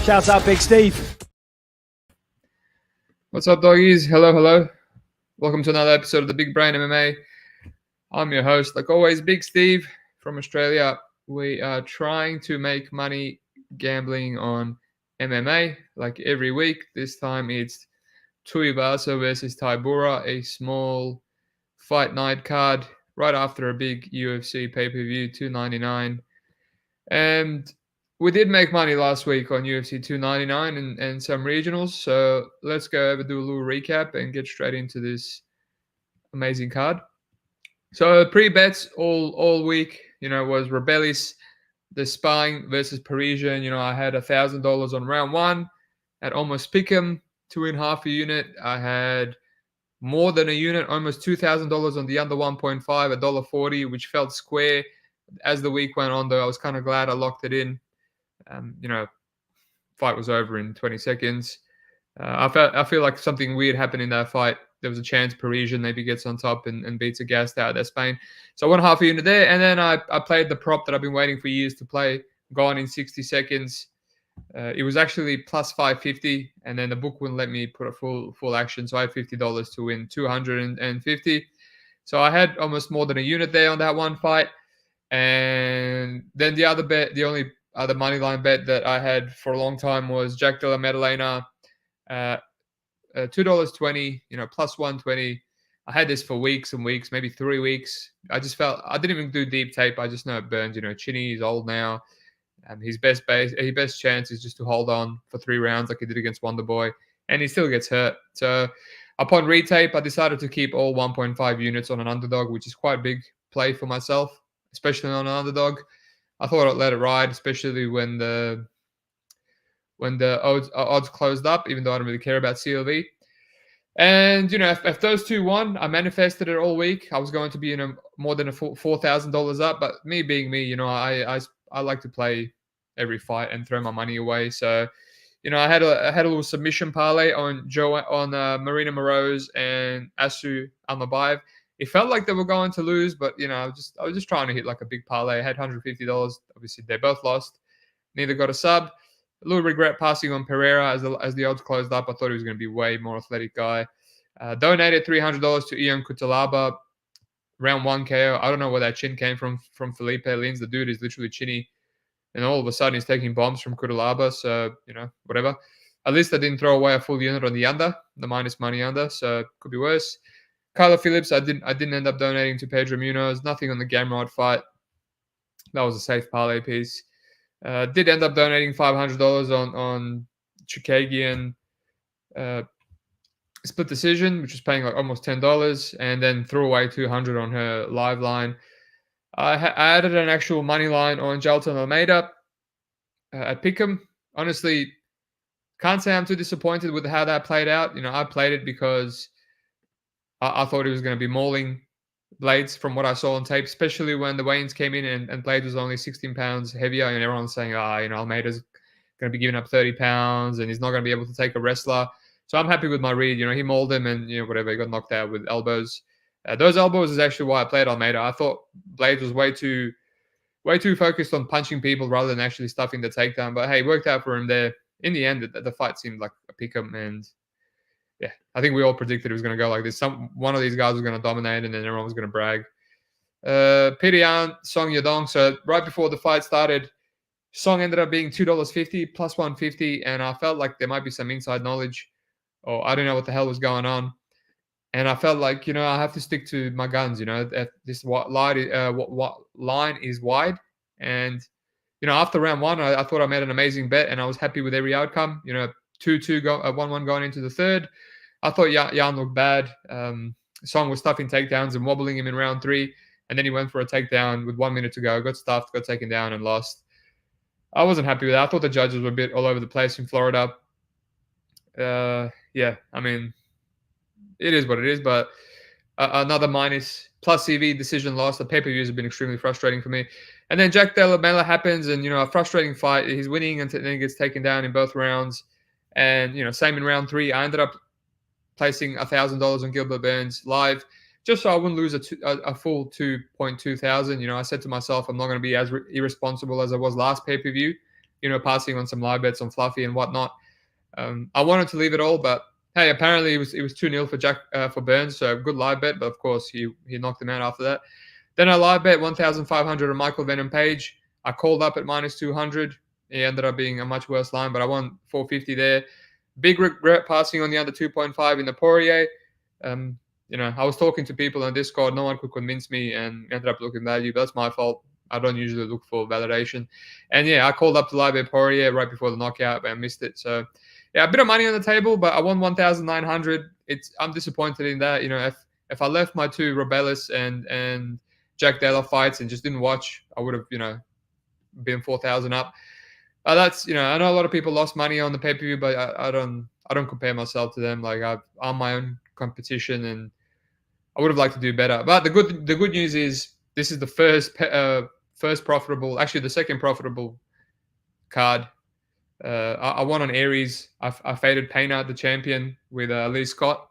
Shouts out Big Steve. What's up, doggies? Hello. Welcome to another episode of the Big Brain MMA. I'm your host, like always, Big Steve from Australia. We are trying to make money gambling on MMA like every week. This time it's Tuivasa versus Tybura, a small fight night card right after a big UFC pay-per-view, $299. And we did make money last week on UFC 299 and some regionals. So let's go over, do a little recap and get straight into this amazing card. So pre-bets all week, was Rebellis, the Spine versus Parisian. I had $1,000 on round one at almost pick'em, 2.5 a unit. I had more than a unit, almost $2,000 on the under 1.5, $1.40, which felt square. As the week went on, though, I was kind of glad I locked it in. Fight was over in 20 seconds. I feel like something weird happened in that fight. There was a chance Parisian maybe gets on top and beats a gassed out of Spain. So 1.5 a unit there, and then I played the prop that I've been waiting for years to play, gone in 60 seconds. It was actually plus 550, and then the book wouldn't let me put a full action, so I had $50 to win 250. So I had almost more than a unit there on that one fight. And then the other bet, the only other money line bet that I had for a long time was Jack de la Madalena, $2.20, plus 120. I had this for weeks and weeks, maybe 3 weeks. I just felt I didn't even do deep tape. I just know it burns. Chinny is old now. His best chance is just to hold on for 3 rounds like he did against Wonderboy, and he still gets hurt. So upon retape, I decided to keep all 1.5 units on an underdog, which is quite a big play for myself, especially on an underdog. I thought I'd let it ride, especially when the odds closed up, even though I don't really care about CLV. And, if those two won, I manifested it all week. I was going to be in more than $4,000 up. But me being me, I like to play every fight and throw my money away. So, I had a little submission parlay on Marina Moroz and Asu Almabayev. It felt like they were going to lose, but I was just trying to hit like a big parlay. I had $150. Obviously, they both lost. Neither got a sub. A little regret passing on Pereira as the odds closed up. I thought he was going to be way more athletic guy. Donated $300 to Ian Kutalaba. Round 1 KO. I don't know where that chin came from Felipe Lins. The dude is literally chinny. And all of a sudden, he's taking bombs from Kutalaba. So, whatever. At least I didn't throw away a full unit on the under, the minus money under. So, it could be worse. Kyler Phillips, I didn't end up donating to Pedro Munoz. Nothing on the Gamrod fight. That was a safe parlay piece. Did end up donating $500 on Chukagian split decision, which was paying like almost $10, and then threw away $200 on her live line. I added an actual money line on Jalton Almeida at Pick'em. Honestly, can't say I'm too disappointed with how that played out. I played it because I thought he was going to be mauling Blades from what I saw on tape, especially when the weigh-ins came in and Blades was only 16 pounds heavier, and everyone's saying, Almeida's going to be giving up 30 pounds and he's not going to be able to take a wrestler. So I'm happy with my read. He mauled him and, whatever, he got knocked out with elbows. Those elbows is actually why I played Almeida. I thought Blades was way too focused on punching people rather than actually stuffing the takedown. But hey, it worked out for him there. In the end, the fight seemed like a pick-up, and yeah, I think we all predicted it was going to go like this. One of these guys was going to dominate, and then everyone was going to brag. Peter Yan, Song Yadong. So right before the fight started, Song ended up being $2.50 plus 150, and I felt like there might be some inside knowledge, or I don't know what the hell was going on. And I felt like, I have to stick to my guns. If this line is wide, and after round 1, I thought I made an amazing bet, and I was happy with every outcome. 2-2 1-1 going into the third. I thought Jan looked bad. Song was stuffing takedowns and wobbling him in round 3. And then he went for a takedown with 1 minute to go. Got stuffed, got taken down, and lost. I wasn't happy with that. I thought the judges were a bit all over the place in Florida. Yeah, I mean, it is what it is. But another minus plus CV decision loss. The pay-per-views have been extremely frustrating for me. And then Jack Della Mela happens, and a frustrating fight. He's winning, and then he gets taken down in both rounds. And same in round 3. I ended up placing $1,000 on Gilbert Burns live, just so I wouldn't lose a full 2,200. I said to myself, I'm not going to be as irresponsible as I was last pay-per-view. passing on some live bets on Fluffy and whatnot. I wanted to leave it all, but hey, apparently it was 2-0 for Burns, so good live bet. But of course, he knocked him out after that. Then I live bet 1,500 on Michael Venom Page. I called up at -200. It ended up being a much worse line, but I won 450 there. Big regret passing on the under 2.5 in the Poirier. I was talking to people on Discord. No one could convince me, and ended up looking value. But that's my fault. I don't usually look for validation. And yeah, I called up to live bet Poirier right before the knockout, but I missed it. So yeah, a bit of money on the table, but I won 1,900. I'm disappointed in that. If I left my two Rebellis and Jack Della fights and just didn't watch, I would have been 4,000 up. That's I know a lot of people lost money on the pay-per-view, but I don't compare myself to them. Like I'm my own competition, and I would have liked to do better. But the good news is this is the first profitable, actually the second profitable card. I won on Aries. I faded Payne, the champion, with Lee Scott.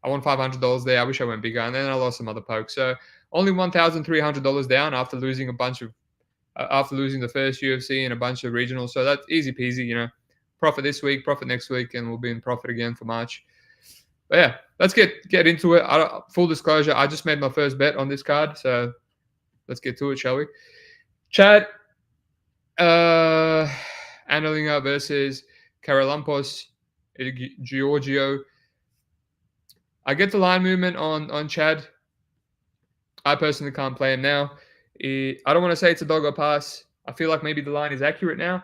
I won $500 there. I wish I went bigger, and then I lost some other pokes. So only $1,300 down after losing the first UFC and a bunch of regionals. So that's easy peasy. Profit this week, profit next week, and we'll be in profit again for March. But yeah, let's get into it. Full disclosure, I just made my first bet on this card, so let's get to it, shall we? Chad, Anoling versus Karalampos, Giorgio. I get the line movement on Chad. I personally can't play him now. I don't want to say it's a dog or pass. I feel like maybe the line is accurate now.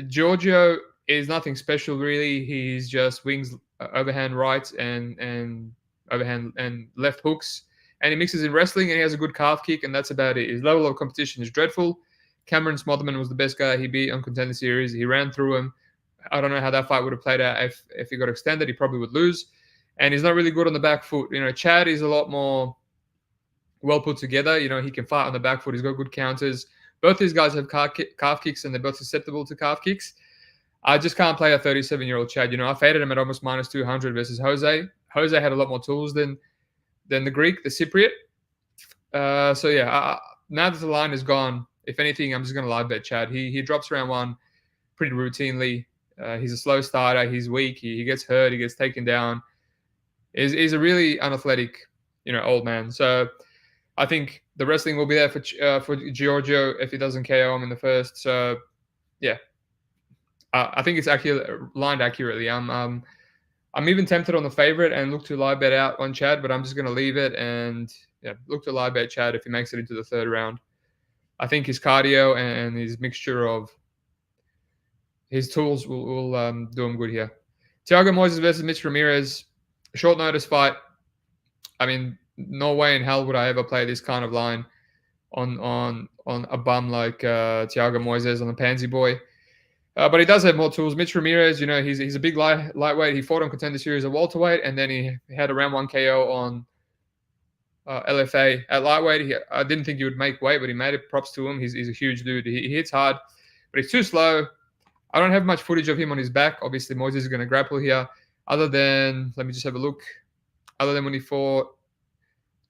Giorgio is nothing special, really. He's just wings, overhand rights and overhand and left hooks. And he mixes in wrestling, and he has a good calf kick, and that's about it. His level of competition is dreadful. Cameron Smotherman was the best guy he beat on Contender Series. He ran through him. I don't know how that fight would have played out if he got extended. He probably would lose. And he's not really good on the back foot. Chad is a lot more well put together. He can fight on the back foot. He's got good counters. Both these guys have calf kicks, and they're both susceptible to calf kicks. I just can't play a 37-year-old Chad. I faded him at almost -200 versus Jose. Jose had a lot more tools than the Greek, the Cypriot. So yeah, now that the line is gone, if anything, I'm just going to live bet Chad. He drops round one pretty routinely. He's a slow starter. He's weak. He gets hurt. He gets taken down. He's a really unathletic, old man. So I think the wrestling will be there for Giorgio if he doesn't KO him in the first. So yeah, I think it's lined accurately. I'm even tempted on the favorite and look to live bet out on Chad, but I'm just going to leave it and look to live bet Chad if he makes it into the third round. I think his cardio and his mixture of his tools will do him good here. Thiago Moises versus Mitch Ramirez. Short notice fight. I mean, no way in hell would I ever play this kind of line on a bum like Thiago Moises on the Pansy Boy. But he does have more tools. Mitch Ramirez, he's a big lightweight. He fought on Contender Series at welterweight, and then he had a round 1 KO on LFA at lightweight. I didn't think he would make weight, but he made it. Props to him. He's a huge dude. He hits hard, but he's too slow. I don't have much footage of him on his back. Obviously, Moises is going to grapple here. Other than, let me just have a look. Other than when he fought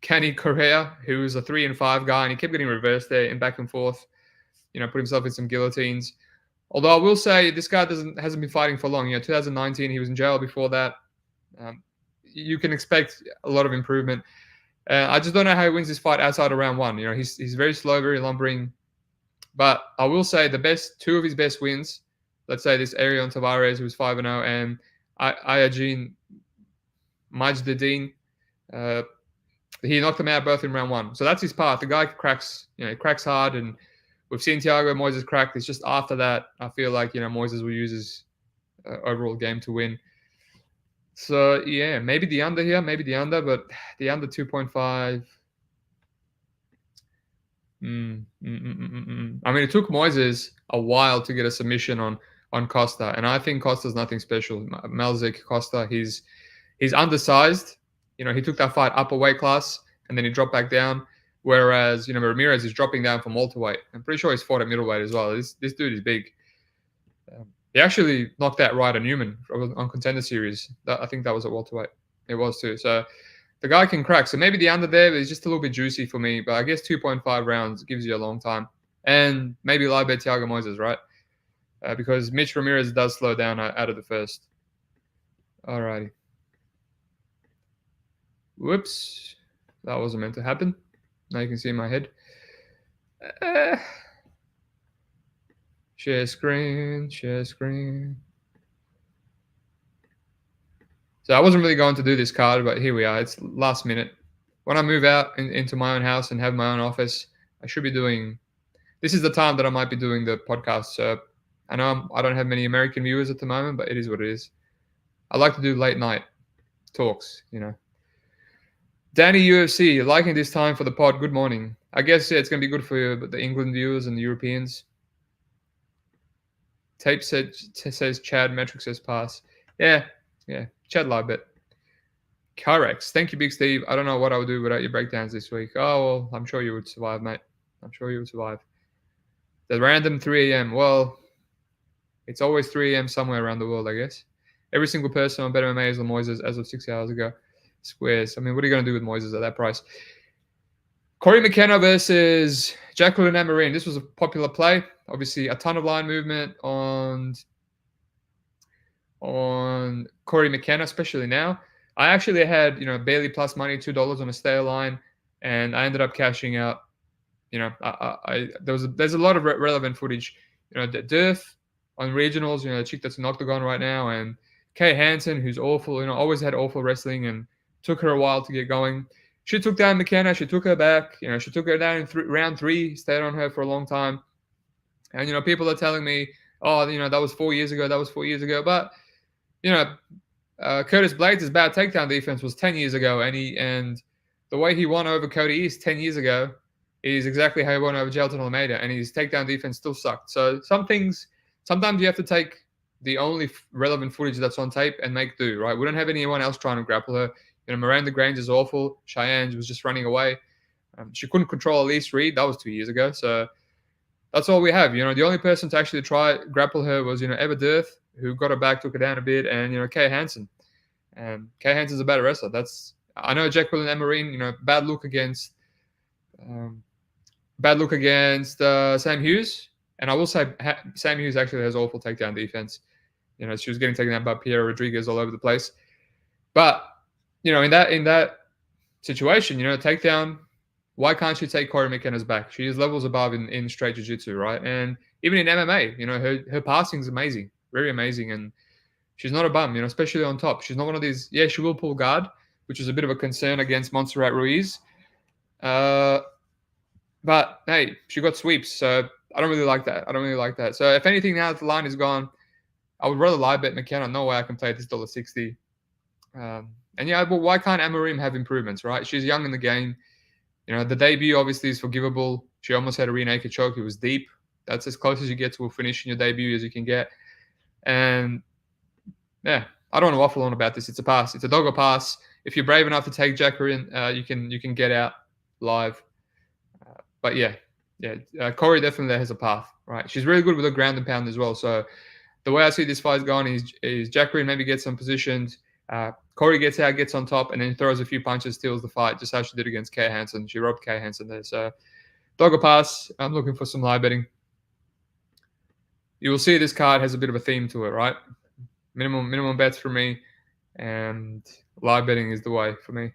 Kenny Correa, who was a 3-5 guy, and he kept getting reversed there and back and forth. Put himself in some guillotines. Although I will say this guy hasn't been fighting for long. 2019, he was in jail before that. You can expect a lot of improvement. I just don't know how he wins this fight outside of round 1. He's very slow, very lumbering. But I will say two of his best wins, let's say this Arion Tavares, who was 5-0, and Ayajin Majdeddin, he knocked them out both in round 1. So that's his path. The guy cracks, cracks hard, and we've seen Thiago Moises crack. It's just after that, I feel like, Moises will use his overall game to win. So, yeah, maybe the under here, but the under 2.5. I mean, it took Moises a while to get a submission on Costa, and I think Costa's nothing special. Malzik Costa, he's undersized. He took that fight up a weight class, and then he dropped back down. Whereas, Ramirez is dropping down from welterweight. I'm pretty sure he's fought at middleweight as well. This dude is big. He actually knocked out Ryder Newman on Contender Series. I think that was at welterweight. It was too. So the guy can crack. So maybe the under there is just a little bit juicy for me. But I guess 2.5 rounds gives you a long time. And maybe live bet Thiago Moises, right? because Mitch Ramirez does slow down out of the first. Alrighty. Whoops. That wasn't meant to happen. Now you can see my head. Share screen, share screen. So I wasn't really going to do this card, but here we are. It's last minute. When I move out into my own house and have my own office, I should be doing... This is the time that I might be doing the podcast. So I know I don't have many American viewers at the moment, but it is what it is. I like to do late night talks, you know. Danny UFC, liking this time for the pod. Good morning. I guess it's going to be good for the England viewers and the Europeans. Tape says Chad, metric says pass. Yeah. Chad live bet. Carex, thank you, Big Steve. I don't know what I would do without your breakdowns this week. Oh, well, I'm sure you would survive, mate. I'm sure you would survive. The random 3 a.m. Well, it's always 3 a.m. somewhere around the world, I guess. Every single person on BetMMA is Moises as of 6 hours ago. Squares. I mean, what are you going to do with Moises at that price? Corey McKenna versus Jacqueline Amarine. This was a popular play. Obviously, a ton of line movement on Corey McKenna, especially now. I actually had, barely plus money, $2 on a stay line, and I ended up cashing out. There's a lot of relevant footage. The Durf on regionals, the chick that's in Octagon right now, and Kay Hansen, who's awful, always had awful wrestling and took her a while to get going. She took down McKenna. She took her back. She took her down in round 3, stayed on her for a long time. And, people are telling me, oh, that was 4 years ago. That was 4 years ago. But, Curtis Blades' bad takedown defense was 10 years ago. And the way he won over Cody East 10 years ago is exactly how he won over Gelton Almeida. And his takedown defense still sucked. So sometimes you have to take the only relevant footage that's on tape and make do, right? We don't have anyone else trying to grapple her. Miranda Grange is awful. Cheyenne was just running away. She couldn't control Elise Reed. That was 2 years ago. So that's all we have. The only person to actually try grapple her was, Eva Durth, who got her back, took her down a bit, and, Kay Hansen. And Kay Hansen's a better wrestler. I know Jacqueline Amarine, bad look against Sam Hughes. And I will say Sam Hughes actually has awful takedown defense. She was getting taken down by Piero Rodriguez all over the place. But in that situation, takedown, why can't she take Corey McKenna's back? She is levels above in straight jiu-jitsu, right? And even in MMA, her passing is amazing, very amazing. And she's not a bum, especially on top. She's not one of these, she will pull guard, which is a bit of a concern against Montserrat Ruiz. But, hey, she got sweeps, so I don't really like that. So if anything, now that the line is gone, I would rather live bet McKenna. No way I can play this $1.60. But why can't Amarine have improvements, right? She's young in the game. The debut obviously is forgivable. She almost had a rear naked choke. It was deep. That's as close as you get to a finish in your debut as you can get. And I don't want to waffle on about this. It's a pass. It's a dog or pass. If you're brave enough to take Jacqueline, you can get out live. But Corey definitely has a path, right? She's really good with the ground and pound as well. So the way I see this fight's going is Jacqueline maybe gets some positions. Corey gets out, gets on top, and then throws a few punches, steals the fight, just how she did against Kay Hansen. She robbed Kay Hansen there. So, dog or pass. I'm looking for some live betting. You will see this card has a bit of a theme to it, right? Minimum bets for me, and live betting is the way for me.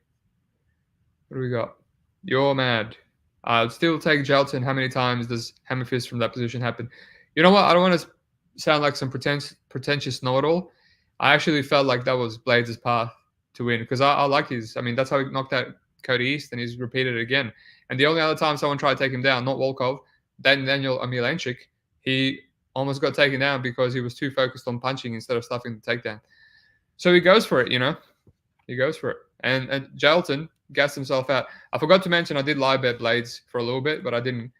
What do we got? You're mad. I'd still take Gelton. How many times does hammer fist from that position happen? You know what? I don't want to sound like some pretentious know-it-all. I actually felt like that was Blades' path to win because I like his. I mean, that's how he knocked out Cody East, and he's repeated it again. And the only other time someone tried to take him down, not Volkov, Daniel Emilenchik, he almost got taken down because he was too focused on punching instead of stuffing the takedown. So he goes for it, He goes for it. And Gelton gassed himself out. I forgot to mention I did live bet Blades for a little bit, but I didn't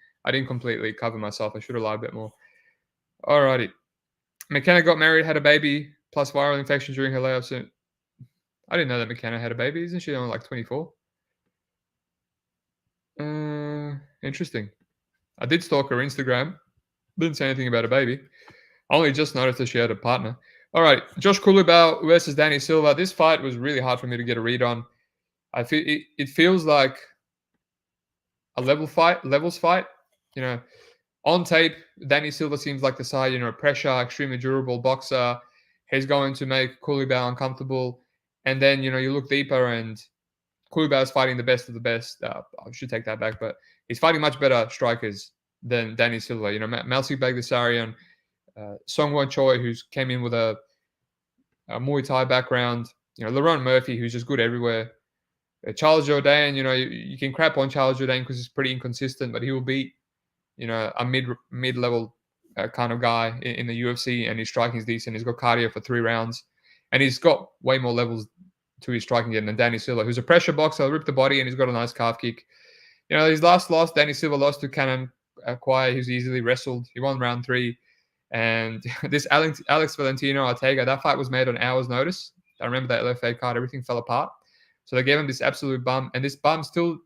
completely cover myself. I should have live bet more. Alrighty. McKenna got married, had a baby, plus viral infection during her layoff soon. I didn't know that McKenna had a baby. Isn't she only like 24? Interesting. I did stalk her Instagram. Didn't say anything about a baby. I only just noticed that she had a partner. All right. Josh Kulibau versus Danny Silva. This fight was really hard for me to get a read on. I feel it feels like a levels fight. On tape, Danny Silva seems like the side, pressure, extremely durable boxer. He's going to make Kibal uncomfortable. And then, you look deeper and Kibal is fighting the best of the best. I should take that back, but he's fighting much better strikers than Danny Silva. Malsi Bagdasarian, Songwon Choi, who's came in with a Muay Thai background. Lerone Murphy, who's just good everywhere. Charles Jourdain, you can crap on Charles Jourdain because he's pretty inconsistent, but he will beat, a mid-level kind of guy in the UFC, and his striking is decent. He's got cardio for 3 rounds, and he's got way more levels to his striking game than Danny Silva, who's a pressure boxer, rip the body, and he's got a nice calf kick. His last loss, Danny Silva lost to Canon Kwai. He was easily wrestled. He won round 3. And this Alex Valentino Ortega, that fight was made on hours' notice. I remember that LFA card. Everything fell apart. So they gave him this absolute bum. And this bum still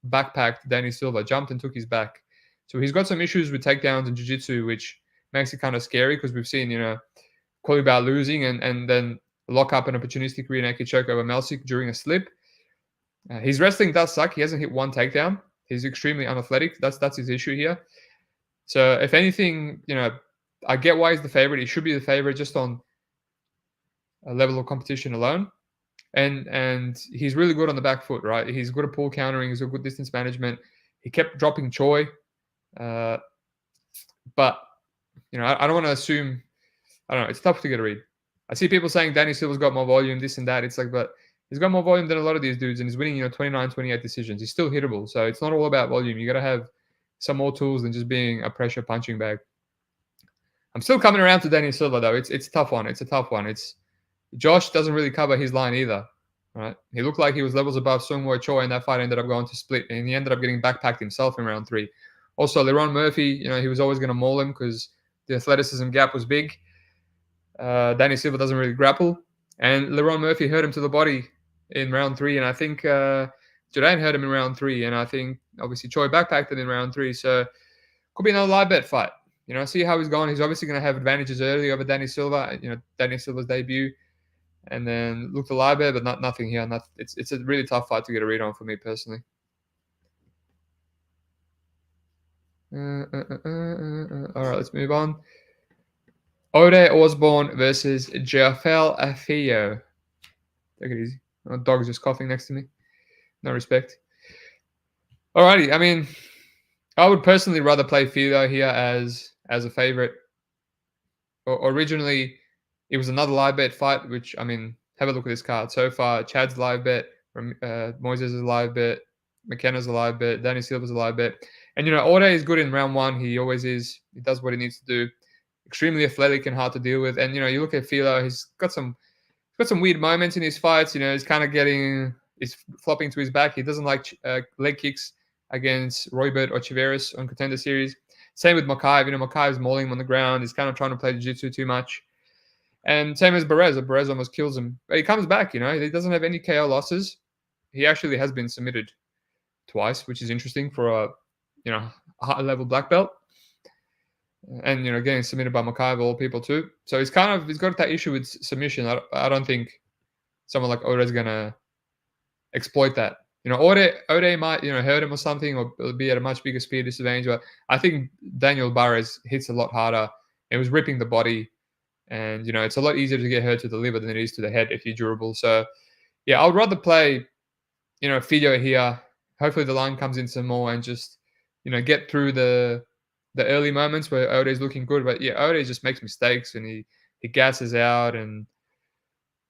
backpacked Danny Silva, jumped and took his back. So he's got some issues with takedowns and jiu-jitsu, which makes it kind of scary because we've seen, Kibal losing and then lock up an opportunistic rear naked choke over Melsik during a slip. His wrestling does suck. He hasn't hit one takedown. He's extremely unathletic. That's his issue here. So if anything, I get why he's the favorite. He should be the favorite just on a level of competition alone. And he's really good on the back foot, right? He's good at pull countering. He's got good distance management. He kept dropping Choi. But, I don't want to assume. I don't know. It's tough to get a read. I see people saying Danny Silva's got more volume, this and that. It's like, but he's got more volume than a lot of these dudes, and he's winning, 29, 28 decisions. He's still hittable. So it's not all about volume. You got to have some more tools than just being a pressure punching bag. I'm still coming around to Danny Silva, though. It's a tough one. It's a tough one. Josh doesn't really cover his line either, right? He looked like he was levels above Sungwoo Choi, and that fight ended up going to split, and he ended up getting backpacked himself in round 3. Also, Lerone Murphy, he was always going to maul him because the athleticism gap was big. Danny Silva doesn't really grapple, and Lerone Murphy hurt him to the body in round 3, and I think Jourdain hurt him in round 3, and I think obviously Choi backpacked him in round 3, so could be another live bet fight. See how he's going. He's obviously going to have advantages early over Danny Silva, Danny Silva's debut, and then look to live bet, but nothing here. It's a really tough fight to get a read on for me personally. All right, let's move on. Ode Osborne versus Jafel Afio. Take it easy. My dog's just coughing next to me. No respect. Alrighty, I mean, I would personally rather play Filo here as a favorite. Originally, it was another live bet fight, which, I mean, have a look at this card. So far, Chad's live bet, Moises is a live bet, McKenna's a live bet, Danny Silva's a live bet. And, Ode is good in round 1. He always is. He does what he needs to do. Extremely athletic and hard to deal with. And, you look at Filo, he's got some weird moments in his fights. He's kind of he's flopping to his back. He doesn't like leg kicks against Roybert or Chiveris on Contender Series. Same with Mokaev. Mokaev's mauling him on the ground. He's kind of trying to play jiu-jitsu too much. And same as Barez. Barez almost kills him. But he comes back, He doesn't have any KO losses. He actually has been submitted twice, which is interesting for a, high-level black belt. And, getting submitted by Mokaev, all people too. So he's got that issue with submission. I don't think someone like Ode is going to exploit that. Ode might, hurt him or something, or be at a much bigger speed disadvantage. But I think Daniel Barres hits a lot harder. It was ripping the body. And, it's a lot easier to get hurt to the liver than it is to the head if you're durable. So, yeah, I would rather play, Filo here. Hopefully the line comes in some more and just, get through the early moments where Ode is looking good. But, yeah, Ode just makes mistakes and he gasses out. And,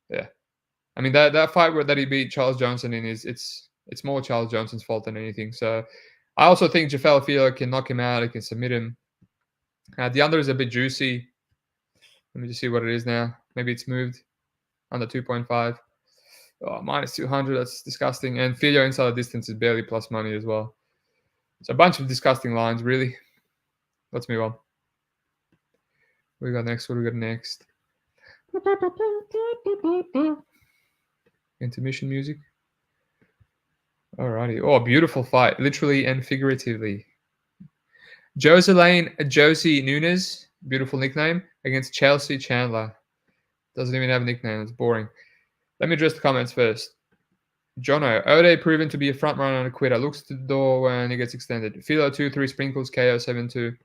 yeah. I mean, that fight that he beat Charles Johnson in it's more Charles Johnson's fault than anything. So I also think Jafel Filo can knock him out. He can submit him. The under is a bit juicy. Let me just see what it is now. Maybe it's moved under 2.5. Oh, minus 200. That's disgusting. And Filo inside the distance is barely plus money as well. So a bunch of disgusting lines, really. Let's move on. What do we got next? Intermission music. Alrighty. Oh, beautiful fight, literally and figuratively. Josie Nunes, beautiful nickname, against Chelsea Chandler. Doesn't even have a nickname. It's boring. Let me address the comments first. Jono, Ode proven to be a front runner and a quitter. Looks to the door when he gets extended. Filo 2-3 sprinkles, KO 7-2.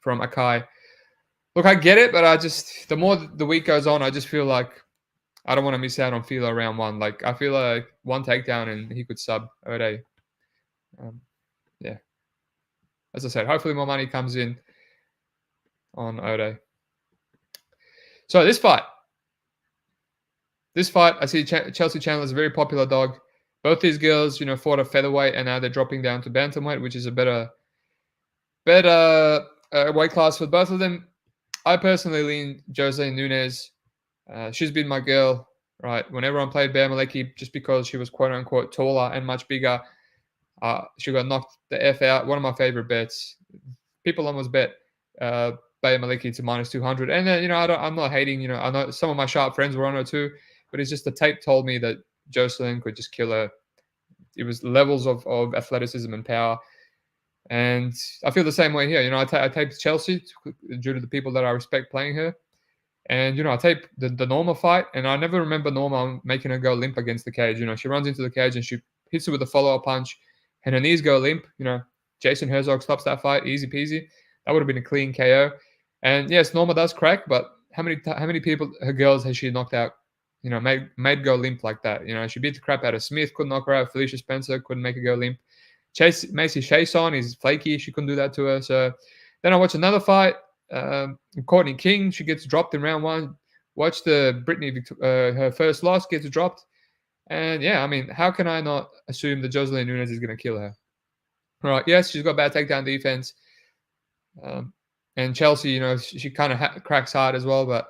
from Akai. Look, I get it, but the more the week goes on, I just feel like I don't want to miss out on Filo round one. Like, I feel like one takedown and he could sub Ode. Yeah. As I said, hopefully more money comes in on Ode. So this fight, I see Chelsea Chandler is a very popular dog. Both these girls, fought at featherweight, and now they're dropping down to bantamweight, which is a better weight class for both of them. I personally lean Jose Nunes. She's been my girl, right? Whenever I played Bear Maleki, just because she was quote unquote taller and much bigger, she got knocked the F out. One of my favorite bets. People almost bet Bear Maleki to minus 200. And then, I'm not hating, I know some of my sharp friends were on her too, but it's just the tape told me that Jocelyn could just kill her. It was levels of athleticism and power. And I feel the same way here. I taped Chelsea due to the people that I respect playing her. And, I tape the Norma fight, and I never remember Norma making her go limp against the cage. She runs into the cage and she hits her with a follow-up punch, and her knees go limp. Jason Herzog stops that fight, easy peasy. That would have been a clean KO. And yes, Norma does crack, but how many people, her girls, has she knocked out? Made go limp like that. She beat the crap out of Smith, couldn't knock her out. Felicia Spencer couldn't make her go limp. Macy Chason is flaky. She couldn't do that to her. So then I watch another fight. Courtney King, she gets dropped in round one. Watch the Brittany, her first loss gets dropped. And yeah, how can I not assume that Jocelyn Nunes is going to kill her? Right, yes, she's got bad takedown defense. And Chelsea, she kind of cracks hard as well. But,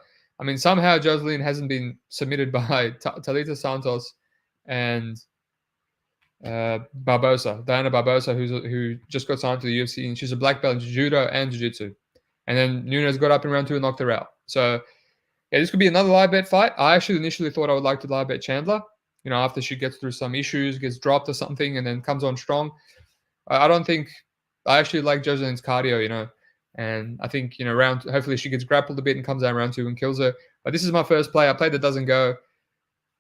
somehow Jocelyn hasn't been submitted by Talita Santos and Diana Barbosa, who just got signed to the UFC, and she's a black belt in judo and jiu-jitsu. And then Nunes got up in round two and knocked her out. So, yeah, this could be another live bet fight. I actually initially thought I would like to live bet Chandler, after she gets through some issues, gets dropped or something, and then comes on strong. I don't think I actually like Jocelyn's cardio, and I think, hopefully she gets grappled a bit and comes out round two and kills her. But this is my first play. I played that doesn't go.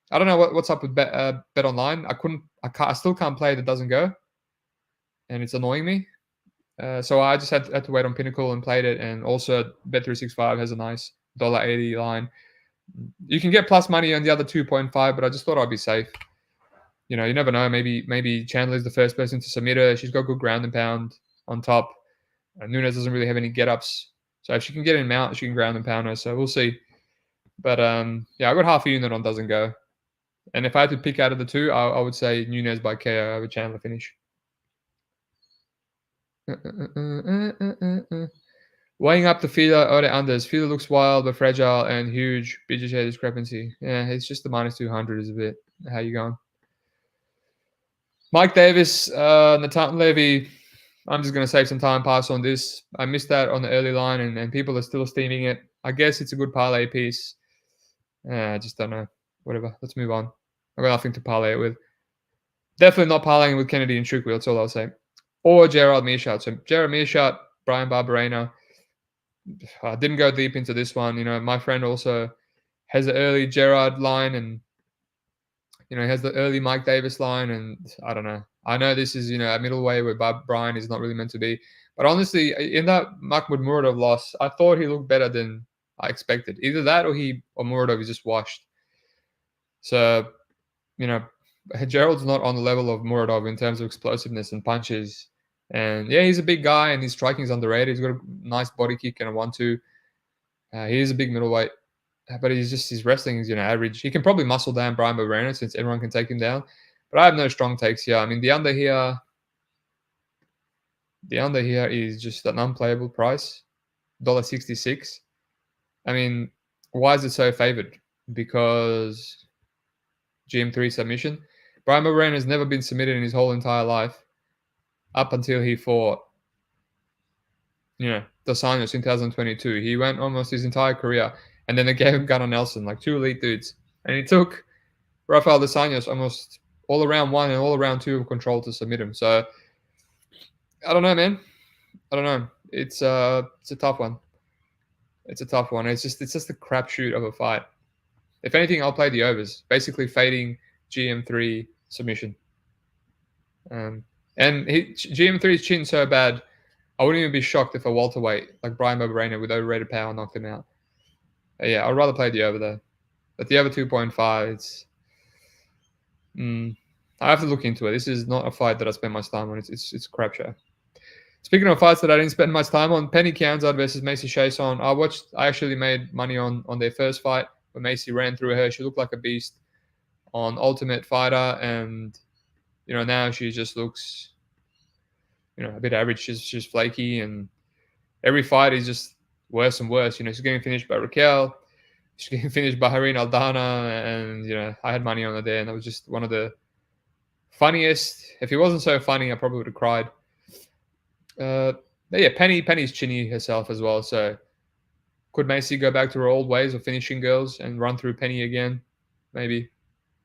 I don't know what's up with Bet Online. I still can't play that doesn't go, and it's annoying me. So I just had to wait on Pinnacle and played it, and also Bet365 has a nice $1.80 line. You can get plus money on the other 2.5, but I just thought I'd be safe. You never know. Maybe Chandler's the first person to submit her. She's got good ground and pound on top. Nunes doesn't really have any get-ups. So if she can get in mount, she can ground and pound her. So we'll see. But yeah, I got half a unit on doesn't go. And if I had to pick out of the two, I would say Nunes by KO over Chandler finish. Weighing up the Filo or the unders. Filo looks wild but fragile and huge. BJJ discrepancy. Yeah, it's just the minus 200 is a bit. How you going? Mike Davis, Natan Levy. I'm just going to save some time, pass on this. I missed that on the early line, and people are still steaming it. I guess it's a good parlay piece. I just don't know. Whatever. Let's move on. I've got nothing to parlay it with. Definitely not parlaying with Kennedy and Chuku. That's all I'll say. Or Gerald Meerschaert. So Gerald Meerschaert, Brian Barbarena. I didn't go deep into this one. My friend also has the early Gerard line, and he has the early Mike Davis line, and I don't know. I know this is a middleweight where Brian is not really meant to be, but honestly, in that Mahmoud Muradov loss, I thought he looked better than I expected. Either that or Muradov is just washed. So, Gerald's not on the level of Muradov in terms of explosiveness and punches. And yeah, he's a big guy and his striking is underrated. He's got a nice body kick and a 1-2. He is a big middleweight, but his wrestling is average. He can probably muscle down Brian Barbarena since everyone can take him down. But I have no strong takes here. The under here is just an unplayable price, $1.66. Why is it so favored? Because GM3 submission. Brian Barbarena has never been submitted in his whole entire life up until he fought, Dos Anjos in 2022. He went almost his entire career, and then they gave him Gunnar Nelson, like two elite dudes. And he took Rafael Dos Anjos almost all around one and all around two of control to submit him. So I don't know, man. I don't know. It's a tough one. It's a tough one. It's just a crapshoot of a fight. If anything, I'll play the overs, basically fading GM3 submission. And GM3's chin so bad, I wouldn't even be shocked if a welterweight like Brian Barbarena with overrated power knocked him out. But yeah, I'd rather play the over though. But the over 2.5, it's I have to look into it. This is not a fight that I spend much time on. It's a crap show. Speaking of fights that I didn't spend much time on, Penny Kianzad versus Macy Chason. I actually made money on their first fight when Macy ran through her. She looked like a beast on Ultimate Fighter, and now she just looks a bit average. She's flaky, and every fight is just worse and worse. She's getting finished by Raquel. She's getting finished by Harine Aldana, and I had money on her there, and that was just one of the funniest. If it wasn't so funny, I probably would have cried. But yeah, Penny's chinny herself as well. So could Macy go back to her old ways of finishing girls and run through Penny again? Maybe.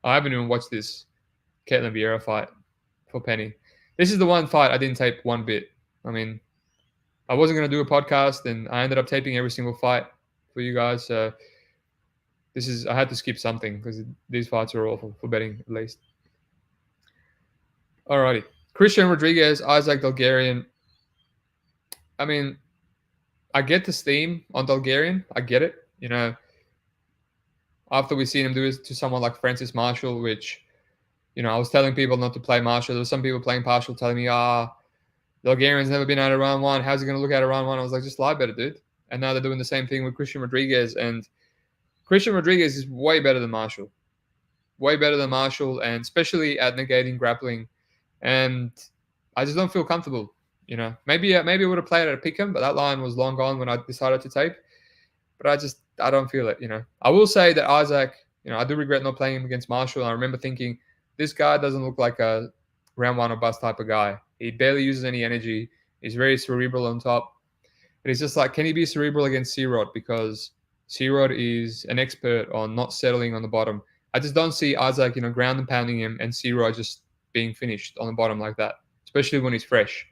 I haven't even watched this Caitlin Vieira fight for Penny. This is the one fight I didn't tape one bit. I mean, I wasn't going to do a podcast, and I ended up taping every single fight for you guys. So I had to skip something because these fights are awful for betting, at least. Alrighty. Christian Rodriguez, Isaac Dulgarian. I mean, I get the steam on Dulgarian. I get it. After we've seen him do it to someone like Francis Marshall, which, I was telling people not to play Marshall. There were some people playing partial telling me, Dulgarian's never been out of round one. How's he going to look at a round one? I was like, just lie better, dude. And now they're doing the same thing with Christian Rodriguez. And Christian Rodriguez is way better than Marshall. Way better than Marshall, and especially at negating grappling. And I just don't feel comfortable. Maybe I would have played it at Pick'em, but that line was long gone when I decided to tape. But I don't feel it. I will say that Isaac, I do regret not playing him against Marshall. I remember thinking, this guy doesn't look like a round one or bust type of guy. He barely uses any energy. He's very cerebral on top. But it's just like, can he be cerebral against C-Rod? Because C-Rod is an expert on not settling on the bottom. I just don't see Isaac, ground and pounding him, and C-Rod just being finished on the bottom like that, especially when he's fresh.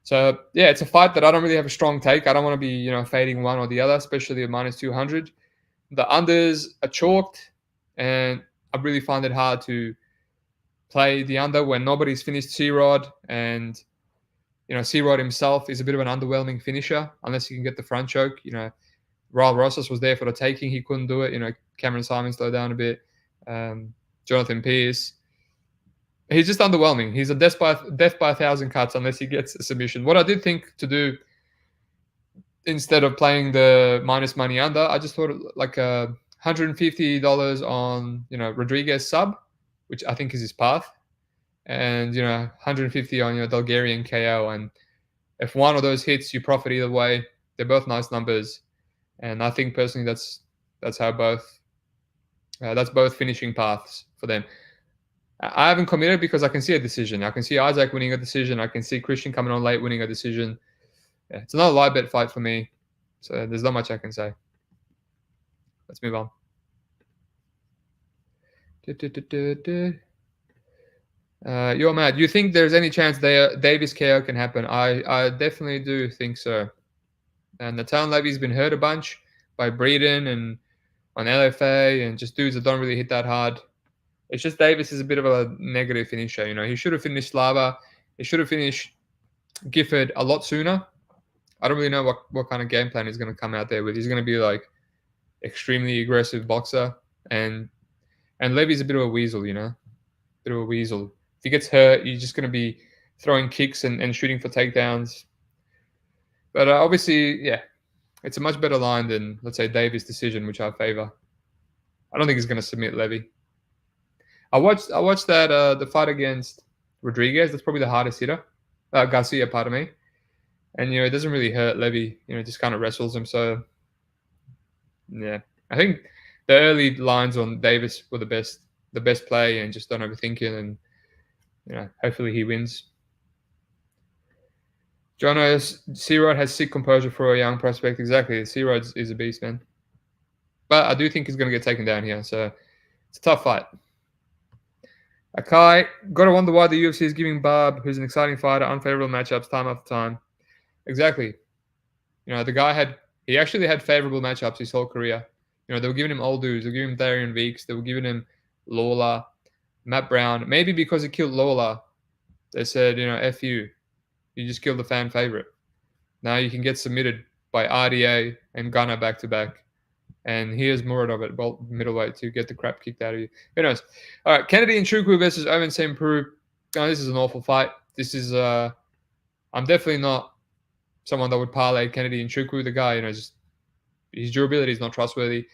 So, yeah, it's a fight that I don't really have a strong take. I don't want to be, fading one or the other, especially at minus 200. The unders are chalked, and I really find it hard to play the under when nobody's finished C-Rod, and, C-Rod himself is a bit of an underwhelming finisher unless he can get the front choke. Raul Rosas was there for the taking. He couldn't do it. Cameron Simon slowed down a bit. Jonathan Pierce. He's just underwhelming. He's a death by 1,000 cuts unless he gets a submission. What I did think to do instead of playing the minus money under, I just thought like $150 on Rodriguez sub, which I think is his path, and 150 on Dulgarian KO. And if one of those hits, you profit either way. They're both nice numbers, and I think personally that's how both finishing paths for them. I haven't committed because I can see a decision. I can see Isaac winning a decision. I can see Christian coming on late winning a decision. Yeah, it's another live bet fight for me. So there's not much I can say. Let's move on. Yo, Matt, do you think there's any chance Davis KO can happen? I definitely do think so. And Natan Levy's been hurt a bunch by Breeden and on LFA and just dudes that don't really hit that hard. It's just Davis is a bit of a negative finisher. He should have finished Slava. He should have finished Gifford a lot sooner. I don't really know what kind of game plan he's going to come out there with. He's going to be like extremely aggressive boxer, and Levy's a bit of a weasel, bit of a weasel. If he gets hurt, you're just going to be throwing kicks and shooting for takedowns. But obviously, yeah, it's a much better line than, let's say, Davis' decision, which I favor. I don't think he's going to submit Levy. I watched that the fight against Rodriguez. That's probably the hardest hitter. Garcia, pardon me. And it doesn't really hurt Levy. Just kind of wrestles him. So yeah, I think the early lines on Davis were the best play, and just don't overthink it. And hopefully he wins. Jono, C-Rod has sick composure for a young prospect. Exactly, C-Rod is a beast, man. But I do think he's going to get taken down here. So it's a tough fight. Akai, got to wonder why the UFC is giving Barb, who's an exciting fighter, unfavorable matchups time after time. Exactly. The guy he actually had favorable matchups his whole career. They were giving him old dudes. They were giving him Darian Veeks. They were giving him Lawler, Matt Brown. Maybe because he killed Lawler, they said, F you. You just killed the fan favorite. Now you can get submitted by RDA and Gunner back to back. And here's Muradov at middleweight to get the crap kicked out of you. Who knows? All right, Kennedy and Chuku versus Owen St. Preux. Oh, this is an awful fight. This is I'm definitely not someone that would parlay Kennedy and Chuku. The guy, just his durability is not trustworthy.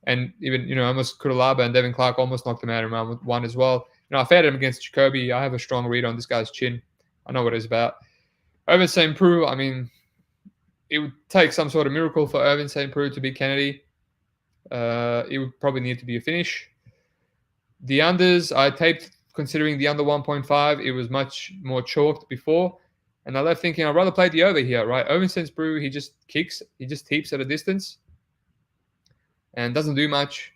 And even, almost Kuralaba and Devin Clark almost knocked him out in round one as well. I faded him against Jacoby. I have a strong read on this guy's chin. I know what it's about. Owen St. Preux, I mean, it would take some sort of miracle for Owen St. Preux to beat Kennedy. It would probably need to be a finish. The unders, I taped considering the under 1.5. It was much more chalked before. And I left thinking I'd rather play the over here, right? Owen St. Preux, he just kicks. He just heaps at a distance and doesn't do much.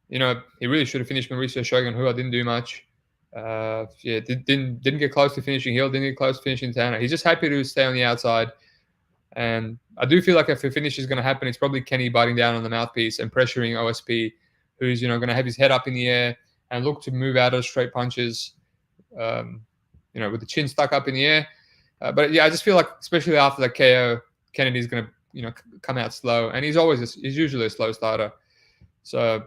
He really should have finished Mauricio Shogun, who I didn't do much. Didn't get close to finishing Hill, didn't get close to finishing Tanner. He's just happy to stay on the outside. And I do feel like if a finish is going to happen, it's probably Kenny biting down on the mouthpiece and pressuring OSP, who's, going to have his head up in the air and look to move out of straight punches, with the chin stuck up in the air. But yeah, I just feel like, especially after that KO, Kennedy's going to, come out slow. And he's usually a slow starter. So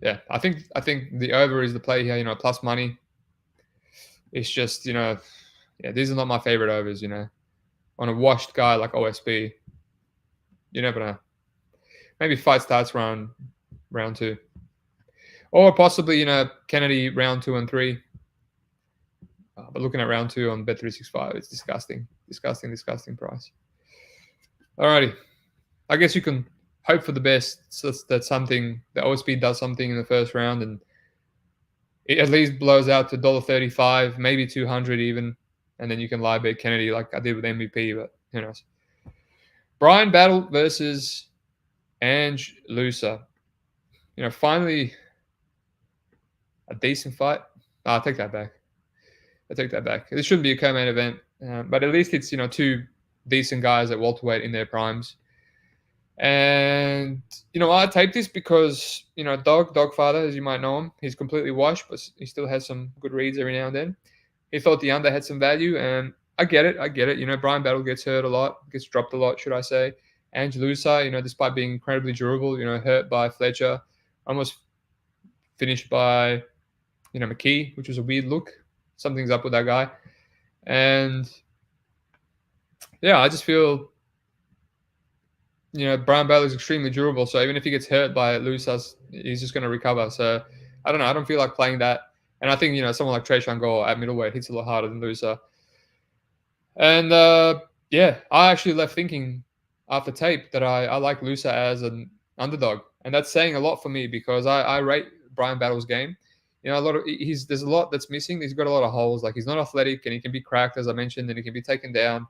yeah, I think the over is the play here, plus money. It's just, these are not my favorite overs, on a washed guy like OSB. You never know. Maybe fight starts round 2. Or possibly, Kennedy round 2 and 3. But looking at round 2 on Bet365, it's disgusting. Disgusting price. Alrighty. I guess you can hope for the best. So that's something, the OSB does something in the first round and it at least blows out to $1.35, maybe $200 even. And then you can live bet Kennedy like I did with MVP, but who knows. Brian Battle versus Ange Lucer. Finally a decent fight. I'll take that back. This shouldn't be a co-main event, but at least it's, two decent guys at welterweight in their primes. And, I taped this because, Dogfather, as you might know him, he's completely washed, but he still has some good reads every now and then. He thought the under had some value, and I get it. Brian Battle gets hurt a lot, gets dropped a lot, should I say. Ange Lucer, despite being incredibly durable, hurt by Fletcher, almost finished by, McKee, which was a weird look. Something's up with that guy. And, yeah, I just feel, Brian Battle is extremely durable, so even if he gets hurt by Lucer, he's just going to recover. So, I don't know. I don't feel like playing that. And I think, someone like Treyshawn Gore at middleweight hits a lot harder than Lucer. And, I actually left thinking after tape that I like Lucer as an underdog. And that's saying a lot for me because I rate Brian Battle's game. There's a lot that's missing. He's got a lot of holes. Like, he's not athletic and he can be cracked, as I mentioned, and he can be taken down.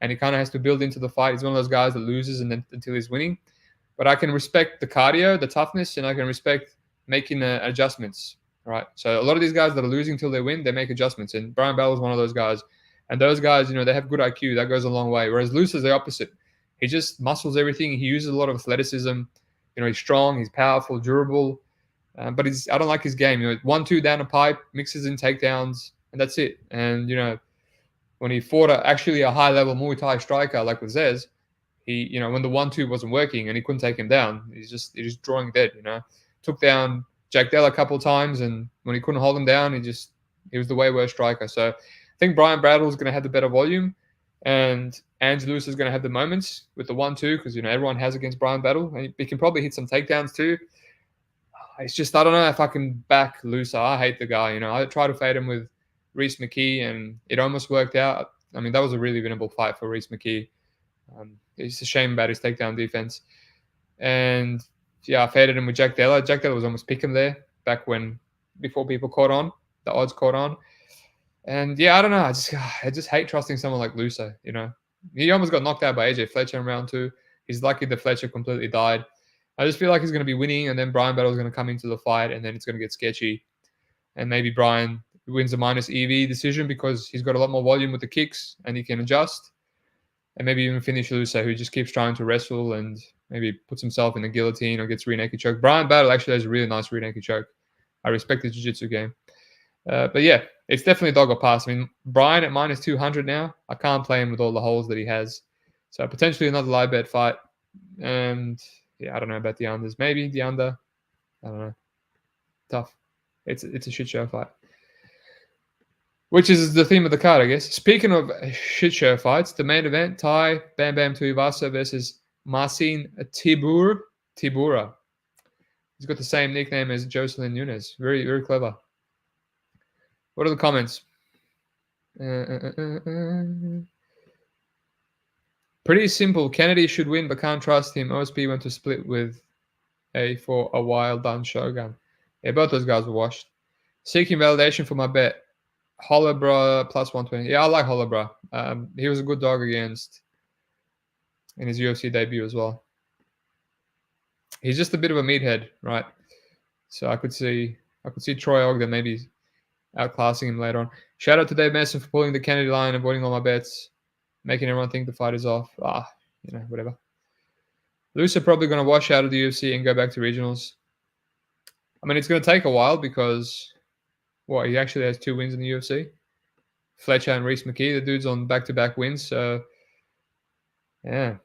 And he kind of has to build into the fight. He's one of those guys that loses and then until he's winning. But I can respect the cardio, the toughness, and I can respect making adjustments. Right. So a lot of these guys that are losing till they win, they make adjustments. And Brian Battle is one of those guys. And those guys, they have good IQ. That goes a long way. Whereas Lucer's the opposite. He just muscles everything. He uses a lot of athleticism. He's strong. He's powerful, durable. But I don't like his game. 1-2 down a pipe, mixes in takedowns, and that's it. And, when he fought actually a high-level Muay Thai striker like with Zez, he, when the 1-2 wasn't working and he couldn't take him down, he's just drawing dead, Took down Jack Dell a couple of times, and when he couldn't hold him down, he was the way worse striker. So I think Brian Battle is going to have the better volume, and Ange Lucer is going to have the moments with the 1-2 because everyone has against Brian Battle, and he can probably hit some takedowns too. It's just I don't know if I can back Lucer. I hate the guy. I tried to fade him with Reese McKee, and it almost worked out. I mean, that was a really winnable fight for Reese McKee. It's a shame about his takedown defense, and. Yeah, I faded him with Jack Della. Jack Della was almost pick him there before people caught on, the odds caught on. And yeah, I don't know. I just hate trusting someone like Lucer, He almost got knocked out by AJ Fletcher in round 2. He's lucky that Fletcher completely died. I just feel like he's going to be winning, and then Brian Battle's going to come into the fight, and then it's going to get sketchy. And maybe Brian wins a minus EV decision because he's got a lot more volume with the kicks, and he can adjust. And maybe even finish Lucer, who just keeps trying to wrestle and maybe puts himself in the guillotine or gets rear naked choke. Brian Battle actually has a really nice rear naked choke. I respect the jiu-jitsu game. But yeah, it's definitely a dog or pass. I mean, Brian at minus 200 now, I can't play him with all the holes that he has. So potentially another live bet fight. And yeah, I don't know about the unders. Maybe the under. I don't know. Tough. It's a shit show fight. Which is the theme of the card, I guess. Speaking of shit show fights, the main event, Bam Bam Tuivasa versus Marcin Tybura. He's got the same nickname as Jocelyn Nunes. Very, very clever. What are the comments? Pretty simple. Kennedy should win, but can't trust him. OSP went to split with for a while done Shogun. Yeah, both those guys were washed. Seeking validation for my bet. Hollowbra plus 120. Yeah, I like Hollowbra. He was a good dog against in his UFC debut as well. He's just a bit of a meathead, right? So I could see Troy Ogden maybe outclassing him later on. Shout out to Dave Mason for pulling the Kennedy line, avoiding all my bets, making everyone think the fight is off. Whatever. Lucer probably going to wash out of the UFC and go back to regionals. I mean, it's going to take a while because he actually has 2 wins in the UFC. Fletcher and Reese McKee, the dude's on back-to-back wins. So, yeah.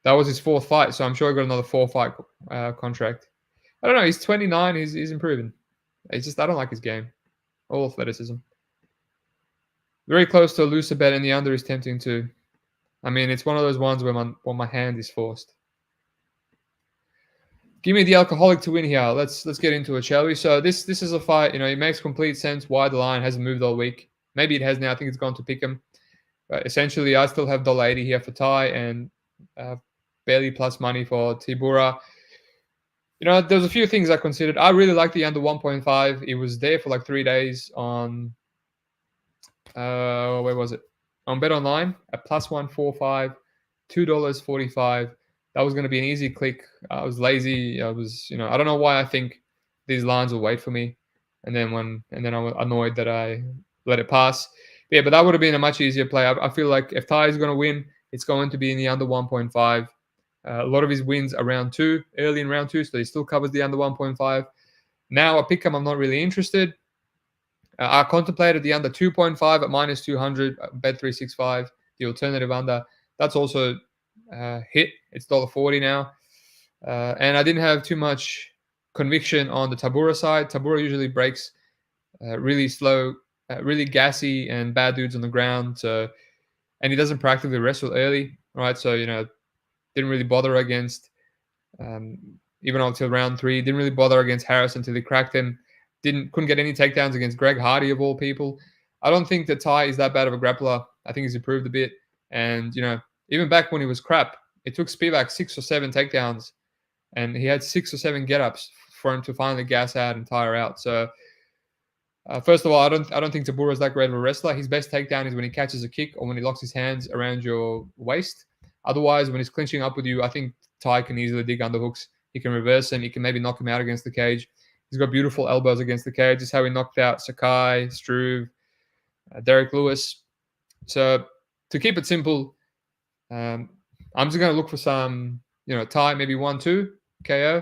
That was his 4th fight, so I'm sure he got another 4-fight contract. I don't know. He's 29. He's improving. I don't like his game. All athleticism. Very close to a Lucer bet, and the under is tempting too. I mean, it's one of those ones where my hand is forced. Give me the alcoholic to win here. Let's get into it, shall we? So this is a fight. It makes complete sense why the line hasn't moved all week. Maybe it has now. I think it's gone to pick him. But essentially, I still have $1.80 here for Ty and barely plus money for Tybura. There's a few things I considered. I really like the under 1.5. It was there for like 3 days on where was it? On Bet Online at plus 145, $2.45. That was going to be an easy click. I was lazy. I don't know why I think these lines will wait for me, and then I was annoyed that I let it pass. Yeah, but that would have been a much easier play. I feel like if Ty is going to win, it's going to be in the under 1.5. A lot of his wins are early in round 2, so he still covers the under 1.5. Now, a pick him, I'm not really interested. I contemplated the under 2.5 at minus 200, bet 365, the alternative under. That's also hit. It's $1.40 now. And I didn't have too much conviction on the Tybura side. Tybura usually breaks really slow, really gassy and bad dudes on the ground. And he doesn't practically wrestle early, right? So, didn't really bother against, even until round 3, didn't really bother against Harris until he cracked him. Couldn't get any takedowns against Greg Hardy of all people. I don't think that Ty is that bad of a grappler. I think he's improved a bit. And, even back when he was crap, it took Spivak 6 or 7 takedowns. And he had 6 or 7 get-ups for him to finally gas out and tire out. So, first of all, I don't think Tybura is that great of a wrestler. His best takedown is when he catches a kick or when he locks his hands around your waist. Otherwise, when he's clinching up with you, I think Ty can easily dig underhooks. He can reverse him. He can maybe knock him out against the cage. He's got beautiful elbows against the cage. It's how he knocked out Sakai, Struve, Derek Lewis. So to keep it simple, I'm just going to look for some, Ty, maybe 1-2 KO.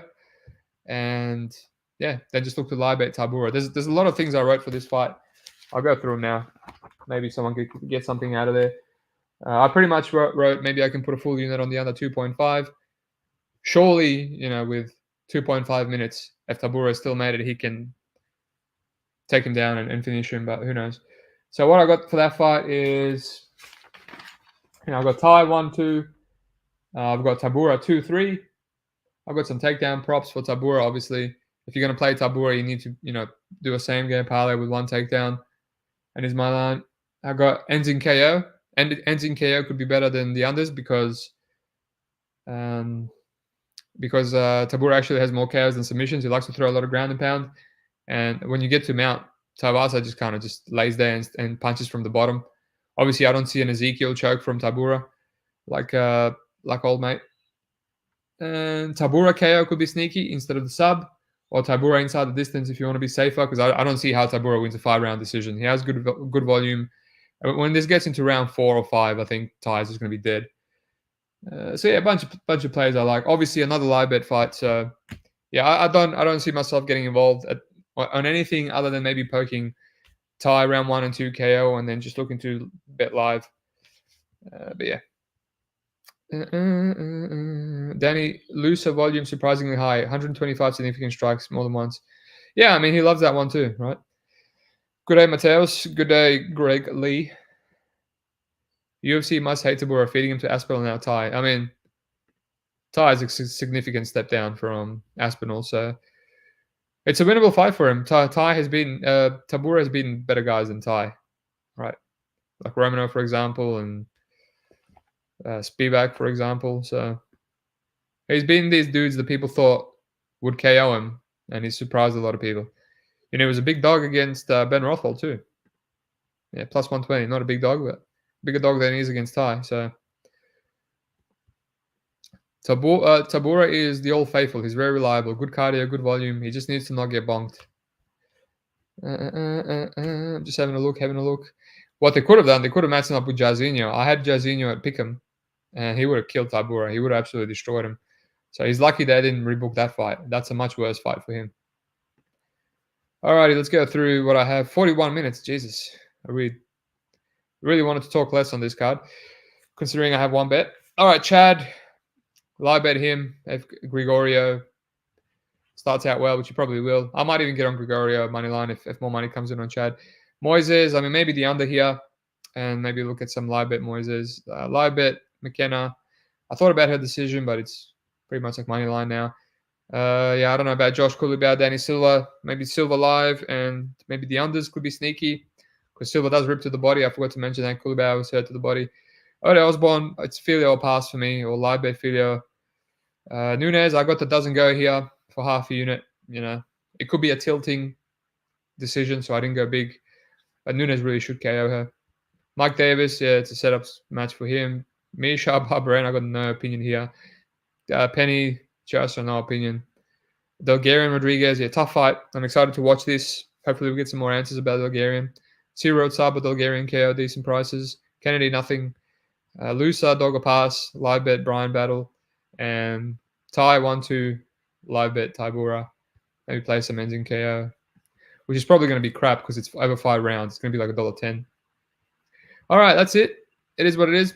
And yeah, then just look to live bet Tybura. There's a lot of things I wrote for this fight. I'll go through them now. Maybe someone could get something out of there. I pretty much wrote maybe I can put a full unit on the under 2.5. Surely, with 2.5 minutes, if Tybura still made it, he can take him down and finish him, but who knows. So what I got for that fight is, I've got Ty 1-2. I've got Tybura 2-3. I've got some takedown props for Tybura, obviously. If you're going to play Tybura, you need to, do a same-game parlay with 1 takedown. And is my line. I got ends in KO. Ends in KO could be better than the unders because Tybura actually has more KOs than submissions. He likes to throw a lot of ground and pound. And when you get to mount, Tuivasa just kind of just lays there and punches from the bottom. Obviously, I don't see an Ezekiel choke from Tybura like old mate. And Tybura KO could be sneaky instead of the sub, or Tybura inside the distance if you want to be safer, because I don't see how Tybura wins a 5-round decision. He has good volume. When this gets into round 4 or 5, I think Ty is just going to be dead. So yeah, a bunch of players I like. Obviously, another live bet fight. So yeah, I don't see myself getting involved on anything other than maybe poking Ty round 1 and 2 KO, and then just looking to bet live. But yeah, Danny, Lucer volume surprisingly high. 125 significant strikes more than once. Yeah, I mean, he loves that one too, right? Good day, Mateos. Good day, Greg Lee. UFC must hate Tybura feeding him to Aspinall now Ty. I mean, Ty is a significant step down from Aspinall, so it's a winnable fight for him. Ty has been Tybura has beaten better guys than Ty, right? Like Romano, for example, and Spivak, for example. So he's beaten these dudes that people thought would KO him, and he's surprised a lot of people. You know, he was a big dog against Ben Rothwell too. Yeah, plus 120. Not a big dog, but bigger dog than he is against Ty. So Tybura is the old faithful. He's very reliable. Good cardio, good volume. He just needs to not get bonked. Just having a look. What they could have done, they could have matched him up with Jairzinho. I had Jairzinho at Pick'em, and he would have killed Tybura. He would have absolutely destroyed him. So he's lucky they didn't rebook that fight. That's a much worse fight for him. Alrighty, let's go through what I have. 41 minutes. Jesus. I really wanted to talk less on this card, considering I have one bet. Alright, Chad. Live bet him. If Gregorio starts out well, which he probably will. I might even get on Gregorio money line if more money comes in on Chad. Moises, I mean, maybe the under here, and maybe look at some live bet Moises. Live bet McKenna. I thought about her decision, but it's pretty much like money line now. Yeah, I don't know about Josh Kibal, Danny Silva. Maybe Silva live, and maybe the unders could be sneaky because Silva does rip to the body. I forgot to mention that Kibal was hurt to the body. Osborne, it's Filo or pass for me, or live bet Filo. Nunes, I got the doesn't go here for half a unit. You know, it could be a tilting decision, so I didn't go big. But Nunes really should KO her. Mike Davis, yeah, it's a setup match for him. Misha, Barbarena, I got no opinion here. Penny, just no opinion. Dulgarian, Rodriguez, yeah, tough fight. I'm excited to watch this. Hopefully we get some more answers about Dulgarian. Zero Saba, Dulgarian KO, decent prices. Kennedy, nothing. Lucer, Dogger Pass, live bet, Brian Battle. And Ty 1-2, live bet, Tybura. Maybe play some ends in KO, which is probably going to be crap because it's over 5 rounds. It's going to be like $1.10. All right, that's it. It is what it is.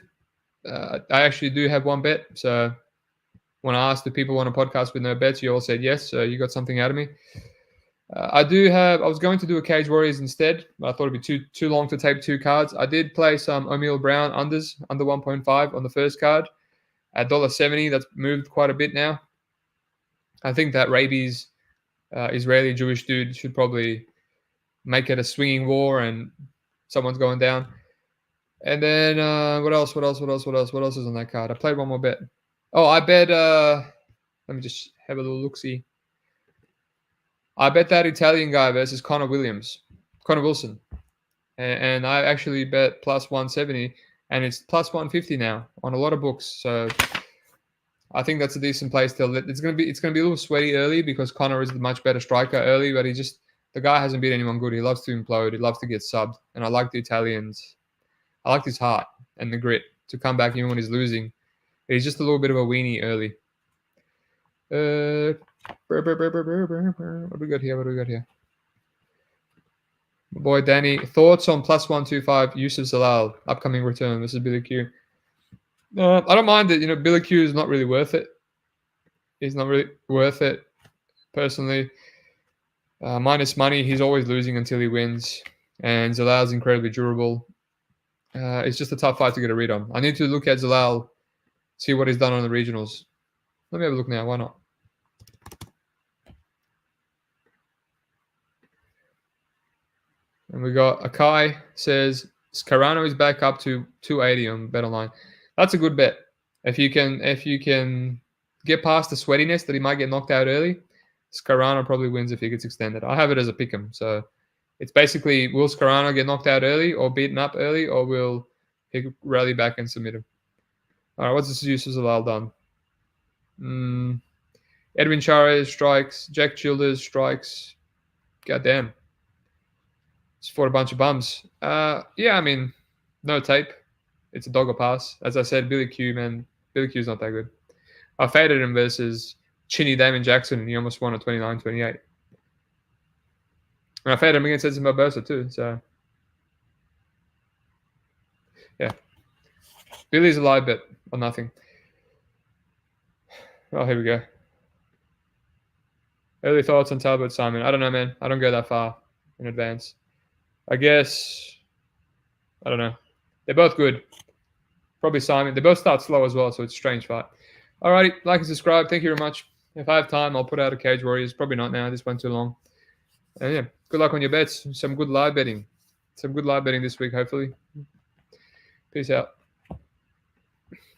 I actually do have one bet. So when I asked if people want a podcast with no bets, you all said yes. So you got something out of me. I was going to do a Cage Warriors instead, but I thought it'd be too long to tape 2 cards. I did play some O'Meal Brown unders, under 1.5 on the first card at $1.70. That's moved quite a bit now. I think that rabies Israeli Jewish dude should probably make it a swinging war and someone's going down. And then what else is on that card? I played one more bet. Oh, I bet let me just have a little look-see. I bet that Italian guy versus Connor Wilson. And I actually bet plus 170 and it's plus 150 now on a lot of books. So I think that's a decent place to let. It's gonna be a little sweaty early because Connor is the much better striker early, but the guy hasn't beat anyone good. He loves to implode. He loves to get subbed, and I like the Italians. I like his heart and the grit to come back even when he's losing. He's just a little bit of a weenie early. What do we got here? My boy Danny, thoughts on plus 125 Yusuf Zalal upcoming return? This is Billy Q. I don't mind it. Billy Q is not really worth it. He's not really worth it, personally. Minus money, he's always losing until he wins. And Zalal's incredibly durable. It's just a tough fight to get a read on. I need to look at Zalal, see what he's done on the regionals. Let me have a look now. Why not? And we got Akai says Carano is back up to 280 on BetOnline. That's a good bet. If you can get past the sweatiness that he might get knocked out early, Scarano probably wins if he gets extended. I have it as a pick'em. So it's basically, will Scarano get knocked out early or beaten up early, or will he rally back and submit him? All right, what's this use of Zalal done? Edwin Chavez strikes. Jack Childers strikes. Goddamn. Just fought a bunch of bums. Yeah, I mean, no tape. It's a dog or pass. As I said, Billy Q, man. Billy Q's not that good. I faded him versus Chinny Damon Jackson, and he almost won at 29-28. And I faded him against Edson Barbosa too, so... Yeah. Billy's a live bet or nothing. Oh, here we go. Early thoughts on Talbot Simon. I don't know, man. I don't go that far in advance. I guess I don't know. They're both good. Probably Simon. They both start slow as well, so it's a strange fight. Alrighty, like and subscribe. Thank you very much. If I have time, I'll put out a Cage Warriors. Probably not now. This went too long. And yeah, good luck on your bets. Some good live betting. Some good live betting this week, hopefully. Peace out.